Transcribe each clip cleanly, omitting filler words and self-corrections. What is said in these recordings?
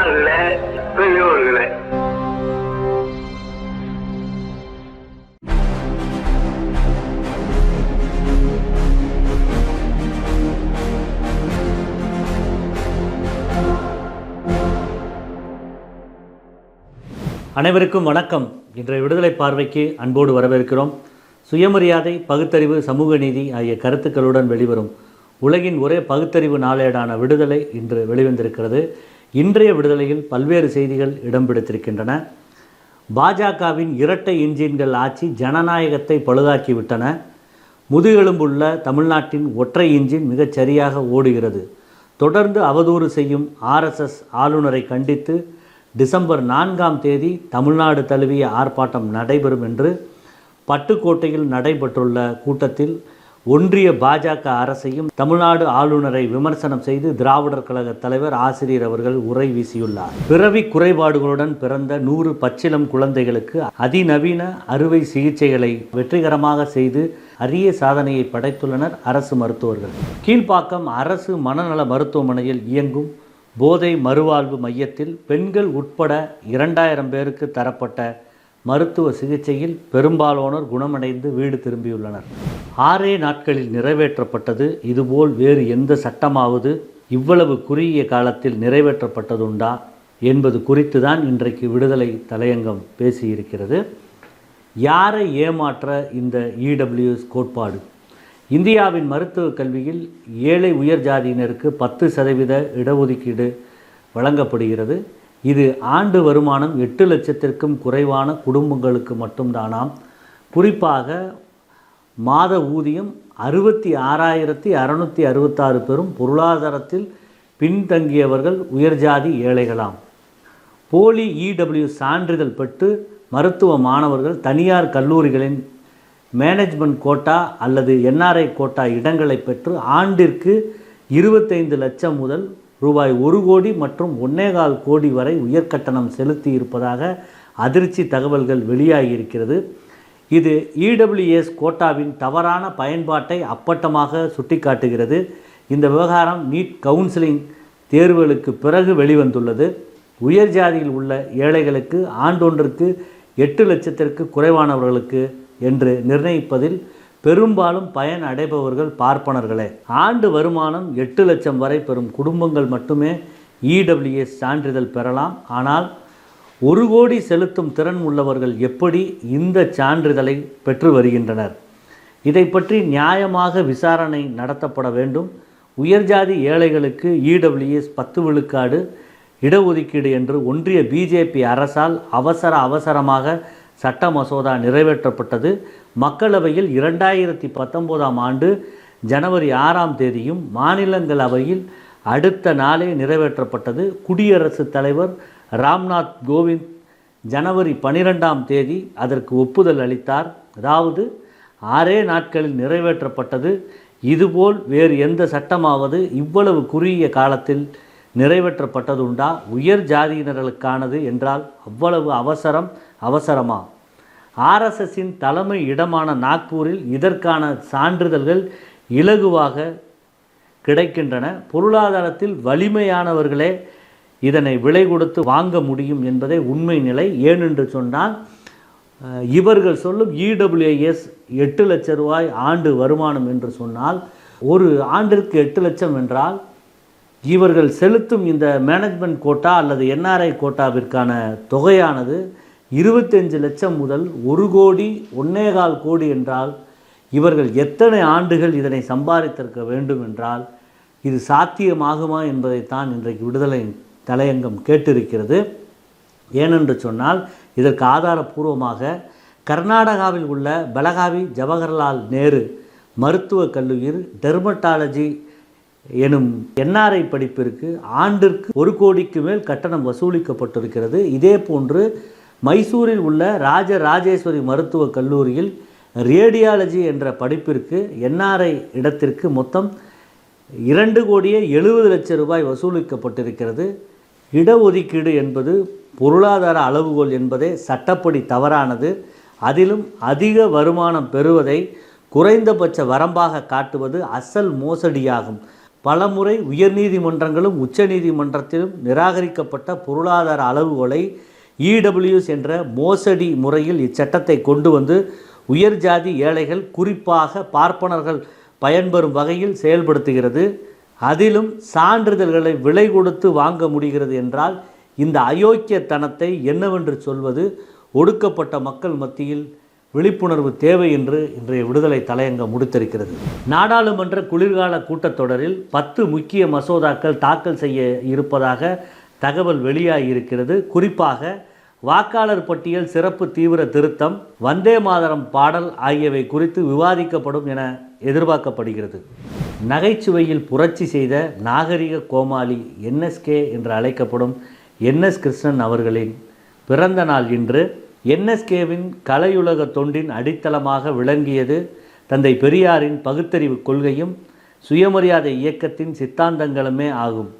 அன்பார்ந்த பெரியோர்களே, அனைவருக்கும் வணக்கம். இன்றைய விடுதலை பார்வைக்கு அன்போடு வரவேற்கிறோம். சுயமரியாதை, பகுத்தறிவு, சமூக நீதி ஆகிய கருத்துக்களுடன் வெளிவரும் உலகின் ஒரே பகுத்தறிவு நாளேடான விடுதலை இன்று வெளிவந்திருக்கிறது. இன்றைய விடுதலையில் பல்வேறு செய்திகள் இடம் பிடித்திருக்கின்றன. பாஜகவின் இரட்டை இன்ஜின்கள் ஆட்சி ஜனநாயகத்தை பழுதாக்கிவிட்டன. முதுகெலும்புள்ள தமிழ்நாட்டின் ஒற்றை இன்ஜின் மிகச் சரியாக ஓடுகிறது. தொடர்ந்து அவதூறு செய்யும் RSS ஆளுநரை கண்டித்து டிசம்பர் 4ஆம் தேதி தமிழ்நாடு தழுவிய ஆர்ப்பாட்டம் நடைபெறும் என்று பட்டுக்கோட்டையில் நடைபெற்றுள்ள கூட்டத்தில் ஒன்றிய பாஜக அரசையும் தமிழ்நாடு ஆளுநரை விமர்சனம் செய்து திராவிடர் கழக தலைவர் ஆசிரியர் அவர்கள் உரை வீசியுள்ளார். பிறவி குறைபாடுகளுடன் பிறந்த 100 பச்சிளம் குழந்தைகளுக்கு அதிநவீன அறுவை சிகிச்சைகளை வெற்றிகரமாக செய்து அரிய சாதனையை படைத்துள்ளனர் அரசு மருத்துவர்கள். கீழ்ப்பாக்கம் அரசு மனநல மருத்துவமனையில் இயங்கும் போதை மறுவாழ்வு மையத்தில் பெண்கள் உட்பட 2000 பேருக்கு தரப்பட்ட மருத்துவ சிகிச்சையில் பெரும்பாலானோர் குணமடைந்து வீடு திரும்பியுள்ளனர். 6 நாட்களில் நிறைவேற்றப்பட்டது. இதுபோல் வேறு எந்த சட்டமாவது இவ்வளவு குறுகிய காலத்தில் நிறைவேற்றப்பட்டதுண்டா என்பது குறித்து தான் இன்றைக்கு விடுதலை தலையங்கம் பேசியிருக்கிறது. யாரை ஏமாற்ற இந்த EWS கோட்பாடு? இந்தியாவின் மருத்துவ கல்வியில் ஏழை உயர் ஜாதியினருக்கு 10% இடஒதுக்கீடு வழங்கப்படுகிறது. இது ஆண்டு வருமானம் 8 லட்சத்திற்கும் குறைவான குடும்பங்களுக்கு மட்டும்தானாம். குறிப்பாக மாத ஊதியம் 66,666 பெறும் பொருளாதாரத்தில் பின்தங்கியவர்கள் உயர்ஜாதி ஏழைகளாம். போலி EWS சான்றிதழ் பெற்று மருத்துவ மாணவர்கள் தனியார் கல்லூரிகளின் மேனேஜ்மெண்ட் கோட்டா அல்லது NRI கோட்டா இடங்களை பெற்று ஆண்டிற்கு 25 லட்சம் முதல் ரூபாய் 1 கோடி மற்றும் 1.25 கோடி வரை உயர்கட்டணம் செலுத்தி இருப்பதாக அதிர்ச்சி தகவல்கள் வெளியாகியிருக்கிறது. இது EWS கோட்டாவின் தவறான பயன்பாட்டை அப்பட்டமாக சுட்டிக்காட்டுகிறது. இந்த விவகாரம் நீட் கவுன்சிலிங் தேர்வுகளுக்கு பிறகு வெளிவந்துள்ளது. உயர் ஜாதியில் உள்ள ஏழைகளுக்கு ஆண்டொன்றுக்கு 8 லட்சத்திற்கு குறைவானவர்களுக்கு என்று நிர்ணயிப்பதில் பெரும்பாலும் பயன் அடைபவர்கள் பார்ப்பனர்களே. ஆண்டு வருமானம் 8 லட்சம் வரை பெறும் குடும்பங்கள் மட்டுமே EWS சான்றிதழ் பெறலாம். ஆனால் 1 கோடி செலுத்தும் திறன் உள்ளவர்கள் எப்படி இந்த சான்றிதழை பெற்று வருகின்றனர்? இதை பற்றி நியாயமாக விசாரணை நடத்தப்பட வேண்டும். உயர்ஜாதி ஏழைகளுக்கு EWS 10 விழுக்காடு இடஒதுக்கீடு என்று ஒன்றிய BJP அரசால் அவசரமாக சட்ட மசோதா நிறைவேற்றப்பட்டது. மக்களவையில் 2019ஆம் ஆண்டு ஜனவரி 6ஆம் தேதியும் மாநிலங்களவையில் அடுத்த நாளே நிறைவேற்றப்பட்டது. குடியரசுத் தலைவர் ராம்நாத் கோவிந்த் ஜனவரி 12ஆம் தேதி அதற்கு ஒப்புதல் அளித்தார். அதாவது 6 நாட்களில் நிறைவேற்றப்பட்டது. இதுபோல் வேறு எந்த சட்டமாவது இவ்வளவு குறுகிய காலத்தில் நிறைவேற்றப்பட்டதுண்டா? உயர் ஜாதியினர்களுக்கானது என்றால் அவ்வளவு அவசரமா? RSSின் தலைமை இடமான நாக்பூரில் இதற்கான சான்றிதழ்கள் இலகுவாக கிடைக்கின்றன. பொருளாதாரத்தில் வலிமையானவர்களே இதனை விலை கொடுத்து வாங்க முடியும் என்பதே உண்மை நிலை. ஏனென்று சொன்னால் இவர்கள் சொல்லும் EWS 8 லட்சம் ரூபாய் ஆண்டு வருமானம் என்று சொன்னால் ஒரு ஆண்டிற்கு 8 லட்சம் என்றால் இவர்கள் செலுத்தும் இந்த மேனேஜ்மெண்ட் கோட்டா அல்லது NRI கோட்டாவிற்கான தொகையானது 25 லட்சம் முதல் 1 கோடி 1.25 கோடி என்றால் இவர்கள் எத்தனை ஆண்டுகள் இதனை சம்பாதித்திருக்க வேண்டும் என்றால் இது சாத்தியமாகுமா என்பதைத்தான் இன்றைக்கு விடுதலை தலையங்கம் கேட்டிருக்கிறது. ஏனென்று சொன்னால் இதற்கு ஆதாரபூர்வமாக கர்நாடகாவில் உள்ள பெலகாவி ஜவஹர்லால் நேரு மருத்துவக் கல்லூரியில் டெர்மட்டாலஜி எனும் NRI படிப்பிற்கு ஆண்டிற்கு 1 கோடிக்கு மேல் கட்டணம் வசூலிக்கப்பட்டிருக்கிறது. இதே போன்று மைசூரில் உள்ள ராஜராஜேஸ்வரி மருத்துவக் கல்லூரியில் ரேடியாலஜி என்ற படிப்பிற்கு NRI இடத்திற்கு மொத்தம் 2 கோடியே 70 லட்சம் ரூபாய் வசூலிக்கப்பட்டிருக்கிறது. இடஒதுக்கீடு என்பது பொருளாதார அளவுகோல் என்பதே சட்டப்படி தவறானது. அதிலும் அதிக வருமானம் பெறுவதை குறைந்தபட்ச வரம்பாக காட்டுவது அசல் மோசடியாகும். பலமுறை உயர்நீதிமன்றங்களும் உச்சநீதிமன்றத்திலும் நிராகரிக்கப்பட்ட பொருளாதார அளவுகோலை இடபிள்யூஎஸ் என்ற மோசடி முறையில் இச்சட்டத்தை கொண்டு வந்து உயர் ஜாதி ஏழைகள், குறிப்பாக பார்ப்பனர்கள் பயன்பெறும் வகையில் செயல்படுத்துகிறது. அதிலும் சான்றிதழ்களை விலை கொடுத்து வாங்க முடிகிறது என்றால் இந்த அயோக்கியத்தனத்தை என்னவென்று சொல்வது? ஒடுக்கப்பட்ட மக்கள் மத்தியில் விழிப்புணர்வு தேவை என்று இன்றைய விடுதலை தலையங்கம் முடித்திருக்கிறது. நாடாளுமன்ற குளிர்கால கூட்டத்தொடரில் 10 முக்கிய மசோதாக்கள் தாக்கல் செய்ய இருப்பதாக தகவல் வெளியாகியிருக்கிறது. குறிப்பாக வாக்காளர் பட்டியல் சிறப்பு தீவிர திருத்தம், வந்தே மாதரம் பாடல் ஆகியவை குறித்து விவாதிக்கப்படும் என எதிர்பார்க்கப்படுகிறது. நகைச்சுவையில் புரட்சி செய்த நாகரிக கோமாளி என்எஸ்கே என்று அழைக்கப்படும் என்எஸ் கிருஷ்ணன் அவர்களின் பிறந்த நாள் இன்று. என்எஸ்கேவின் கலையுலக தொண்டின் அடித்தளமாக விளங்கியது தந்தை பெரியாரின் பகுத்தறிவு கொள்கையும் சுயமரியாதை இயக்கத்தின் சித்தாந்தங்களுமே ஆகும்.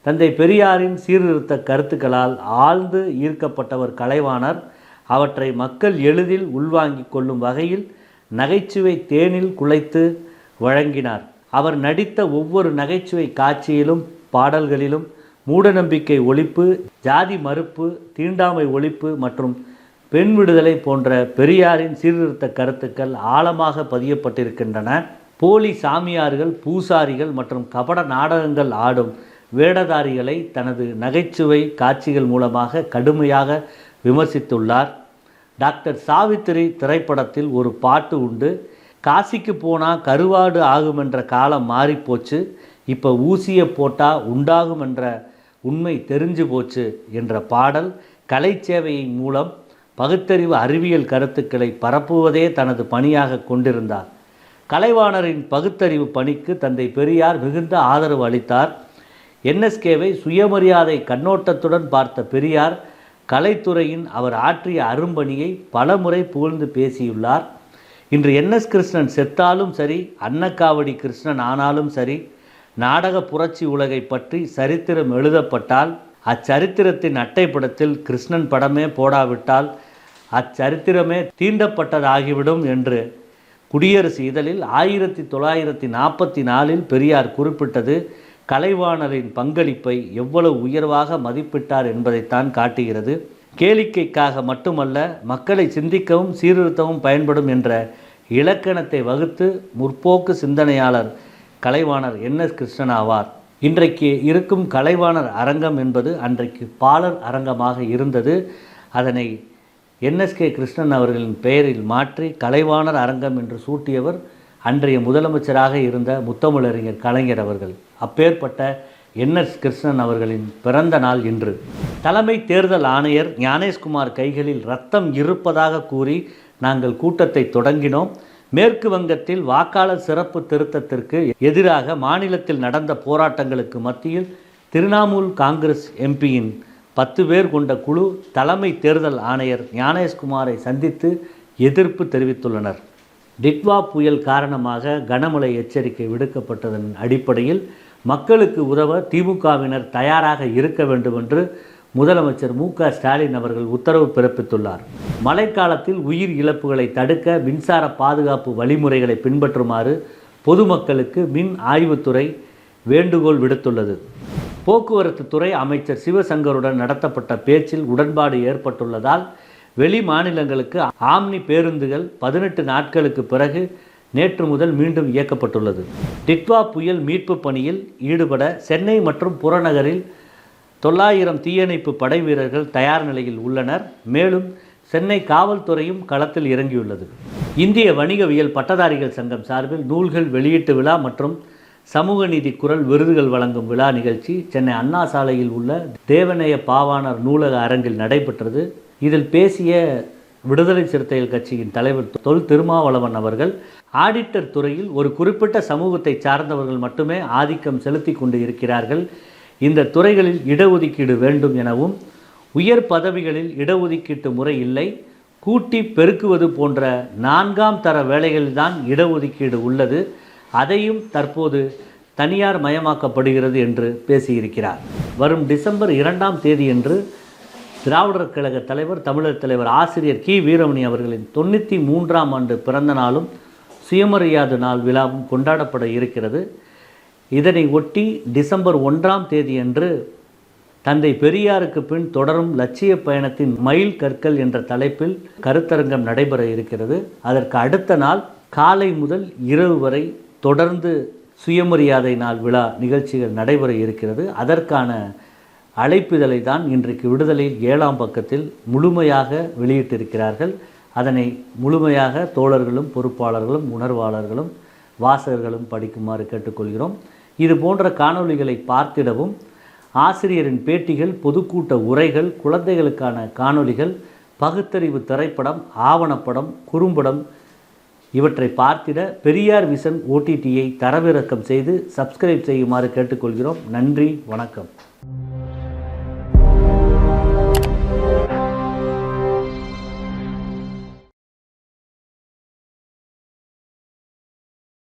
தந்தை பெரியாரின் சீர்திருத்த கருத்துக்களால் ஆழ்ந்து ஈர்க்கப்பட்டவர் கலைவாணர். அவற்றை மக்கள் எளிதில் உள்வாங்கிக் கொள்ளும் வகையில் நகைச்சுவை தேனில் குழைத்து வழங்கினார். அவர் நடித்த ஒவ்வொரு நகைச்சுவை காட்சியிலும் பாடல்களிலும் மூடநம்பிக்கை ஒழிப்பு, ஜாதி மறுப்பு, தீண்டாமை ஒழிப்பு மற்றும் பெண் விடுதலை போன்ற பெரியாரின் சீர்திருத்த கருத்துக்கள் ஆழமாக பதியப்பட்டிருக்கின்றன. போலி சாமியார்கள், பூசாரிகள் மற்றும் கபட நாடகங்கள் ஆடும் வேடதாரிகளை தனது நகைச்சுவை காட்சிகள் மூலமாக கடுமையாக விமர்சித்துள்ளார். டாக்டர் சாவித்திரி திரைப்படத்தில் ஒரு பாட்டு உண்டு. காசிக்கு போனால் கருவாடு ஆகுமென்ற காலம் மாறிப்போச்சு, இப்போ ஊசியை போட்டால் உண்டாகும் என்ற உண்மை தெரிஞ்சு போச்சு என்ற பாடல் கலைச்சேவையை மூலம் பகுத்தறிவு அறிவியல் கருத்துக்களை பரப்புவதே தனது பணியாக கொண்டிருந்தார். கலைவாணரின் பகுத்தறிவு பணிக்கு தந்தை பெரியார் மிகுந்த ஆதரவு அளித்தார். என்எஸ்கேவை சுயமரியாதை கண்ணோட்டத்துடன் பார்த்த பெரியார் கலைத்துறையின் அவர் ஆற்றிய அரும்பணியை பலமுறை புகழ்ந்து பேசியுள்ளார். இன்று என்எஸ் கிருஷ்ணன் செத்தாலும் சரி, அன்னக்காவடி கிருஷ்ணன் ஆனாலும் சரி, நாடக புரட்சி உலகை பற்றி சரித்திரம் எழுதப்பட்டால் அச்சரித்திரத்தின் அட்டைப்படத்தில் கிருஷ்ணன் படமே போடாவிட்டால் அச்சரித்திரமே தீண்டப்பட்டதாகிவிடும் என்று குடியரசு இதழில் 1944 பெரியார் குறிப்பிட்டது கலைவாணரின் பங்களிப்பை எவ்வளவு உயர்வாக மதிப்பிட்டார் என்பதைத்தான் காட்டுகிறது. கேளிக்கைக்காக மட்டுமல்ல, மக்களை சிந்திக்கவும் சீர்திருத்தவும் பயன்படும் என்ற இலக்கணத்தை வகுத்து முற்போக்கு சிந்தனையாளர் கலைவாணர் என்எஸ் கிருஷ்ணன் ஆவார். இன்றைக்கு இருக்கும் கலைவாணர் அரங்கம் என்பது அன்றைக்கு பாலர் அரங்கமாக இருந்தது. அதனை என்எஸ்கே கிருஷ்ணன் அவர்களின் பெயரில் மாற்றி கலைவாணர் அரங்கம் என்று சூட்டியவர் அன்றைய முதலமைச்சராக இருந்த முத்தமிழறிஞர் கலைஞர் அவர்கள். அப்பேற்பட்ட என்எஸ் கிருஷ்ணன் அவர்களின் பிறந்த நாள் இன்று. தலைமை தேர்தல் ஆணையர் ஞானேஷ்குமார் கைகளில் ரத்தம் இருப்பதாக கூறி நாங்கள் கூட்டத்தை தொடங்கினோம். மேற்கு வங்கத்தில் வாக்காளர் சிறப்பு திருத்தத்திற்கு எதிராக மாநிலத்தில் நடந்த போராட்டங்களுக்கு மத்தியில் திரிணாமுல் காங்கிரஸ் எம்பியின் 10 பேர் கொண்ட குழு தலைமை தேர்தல் ஆணையர் ஞானேஷ்குமாரை சந்தித்து எதிர்ப்பு தெரிவித்துள்ளனர். டிட்வா புயல் காரணமாக கனமழை எச்சரிக்கை விடுக்கப்பட்டதன் அடிப்படையில் மக்களுக்கு உதவ திமுகவினர் தயாராக இருக்க வேண்டும் என்று முதலமைச்சர் மு.க. ஸ்டாலின் அவர்கள் உத்தரவு பிறப்பித்துள்ளார். மழைக்காலத்தில் உயிர் இழப்புகளை தடுக்க மின்சார பாதுகாப்பு வழிமுறைகளை பின்பற்றுமாறு பொதுமக்களுக்கு மின் ஆய்வுத்துறை வேண்டுகோள் விடுத்துள்ளது. போக்குவரத்து துறை அமைச்சர் சிவசங்கருடன் நடத்தப்பட்ட பேச்சில் உடன்பாடு ஏற்பட்டுள்ளதால் வெளி மாநிலங்களுக்கு ஆம்னி பேருந்துகள் 18 நாட்களுக்கு பிறகு நேற்று முதல் மீண்டும் இயக்கப்பட்டுள்ளது. டிட்வா புயல் மீட்பு பணியில் ஈடுபட சென்னை மற்றும் புறநகரில் 900 தீயணைப்பு படை வீரர்கள் தயார் நிலையில் உள்ளனர். மேலும் சென்னை காவல்துறையும் களத்தில் இறங்கியுள்ளது. இந்திய வணிகவியல் பட்டதாரிகள் சங்கம் சார்பில் நூல்கள் வெளியீட்டு விழா மற்றும் சமூக நீதி குரல் விருதுகள் வழங்கும் விழா நிகழ்ச்சி சென்னை அண்ணா சாலையில் உள்ள தேவநேய பாவாணர் நூலக அரங்கில் நடைபெற்றது. இதில் பேசிய விடுதலை சிறுத்தைகள் கட்சியின் தலைவர் தொல் திருமாவளவன் அவர்கள், ஆடிட்டர் துறையில் ஒரு குறிப்பிட்ட சமூகத்தை சார்ந்தவர்கள் மட்டுமே ஆதிக்கம் செலுத்தி கொண்டு இருக்கிறார்கள். இந்த துறைகளில் இடஒதுக்கீடு வேண்டும் எனவும், உயர் பதவிகளில் இடஒதுக்கீட்டு முறை இல்லை, கூட்டி பெருக்குவது போன்ற 4ஆம் தர வேலைகளில்தான் இடஒதுக்கீடு உள்ளது, அதையும் தற்போது தனியார் மயமாக்கப்படுகிறது என்று பேசியிருக்கிறார். வரும் டிசம்பர் 2ஆம் தேதியன்று திராவிடர் கழக தலைவர், தமிழர் தலைவர் ஆசிரியர் கி. வீரமணி அவர்களின் 93ஆம் ஆண்டு பிறந்த நாளும் சுயமரியாதை நாள் விழாவும் கொண்டாடப்பட இருக்கிறது. இதனை ஒட்டி டிசம்பர் 1ஆம் தேதியன்று தந்தை பெரியாருக்கு பின் தொடரும் லட்சிய பயணத்தின் மைல் கற்கள் என்ற தலைப்பில் கருத்தரங்கம் நடைபெற இருக்கிறது. அதற்கு அடுத்த நாள் காலை முதல் இரவு வரை தொடர்ந்து சுயமரியாதை நாள் விழா நிகழ்ச்சிகள் நடைபெற இருக்கிறது. அதற்கான அழைப்பிதழை தான் இன்றைக்கு விடுதலையில் 7ஆம் பக்கத்தில் முழுமையாக வெளியிட்டிருக்கிறார்கள். அதனை முழுமையாக தோழர்களும் பொறுப்பாளர்களும் உணர்வாளர்களும் வாசகர்களும் படிக்குமாறு கேட்டுக்கொள்கிறோம். இது போன்ற காணொளிகளை பார்த்திடவும் ஆசிரியரின் பேட்டிகள், பொதுக்கூட்ட உரைகள், குழந்தைகளுக்கான காணொளிகள், பகுத்தறிவு திரைப்படம், ஆவணப்படம், குறும்படம் இவற்றை பார்த்திட பெரியார் விஷன் OTTயை தரவிறக்கம் செய்து சப்ஸ்கிரைப் செய்யுமாறு கேட்டுக்கொள்கிறோம். நன்றி, வணக்கம்.